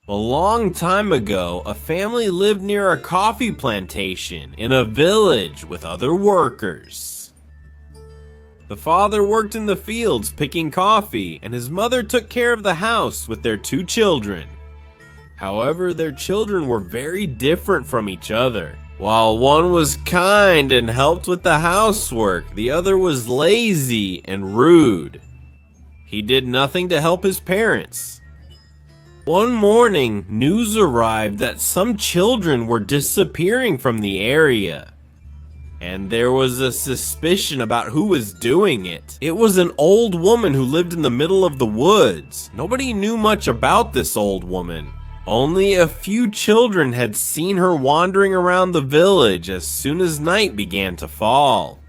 A long time ago, a family lived near a coffee plantation in a village with other workers. The father worked in the fields picking coffee, and his mother took care of the house with their two children. However, their children were very different from each other. While one was kind and helped with the housework, the other was lazy and rude. He did nothing to help his parents. One morning, news arrived that some children were disappearing from the area. And there was a suspicion about who was doing it. It was an old woman who lived in the middle of the woods. Nobody knew much about this old woman. Only a few children had seen her wandering around the village as soon as night began to fall.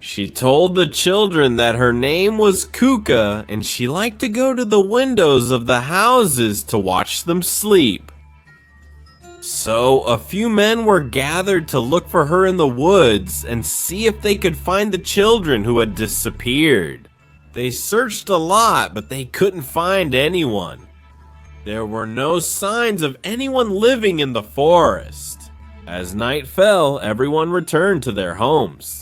She told the children that her name was Cuca and she liked to go to the windows of the houses to watch them sleep. So a few men were gathered to look for her in the woods and see if they could find the children who had disappeared. They searched a lot, but they couldn't find anyone. There were no signs of anyone living in the forest. As night fell, everyone returned to their homes.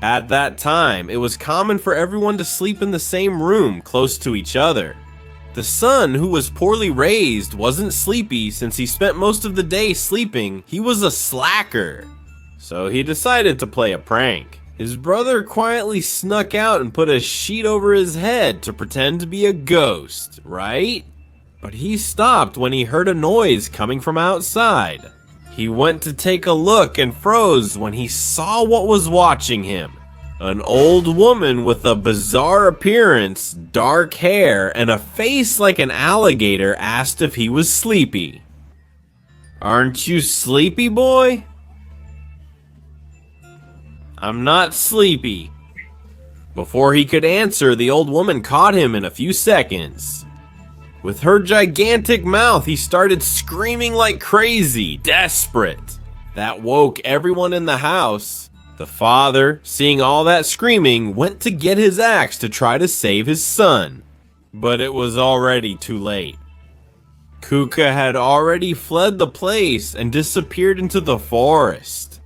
At that time, it was common for everyone to sleep in the same room close to each other. The son, who was poorly raised, wasn't sleepy since he spent most of the day sleeping. He was a slacker. So he decided to play a prank. His brother quietly snuck out and put a sheet over his head to pretend to be a ghost, right? But he stopped when he heard a noise coming from outside. He went to take a look and froze when he saw what was watching him. An old woman with a bizarre appearance, dark hair, and a face like an alligator asked if he was sleepy. "Aren't you sleepy, boy?" "I'm not sleepy." Before he could answer, the old woman caught him in a few seconds. With her gigantic mouth, he started screaming like crazy, desperate. That woke everyone in the house. The father, seeing all that screaming, went to get his axe to try to save his son. But it was already too late. Cuca had already fled the place and disappeared into the forest.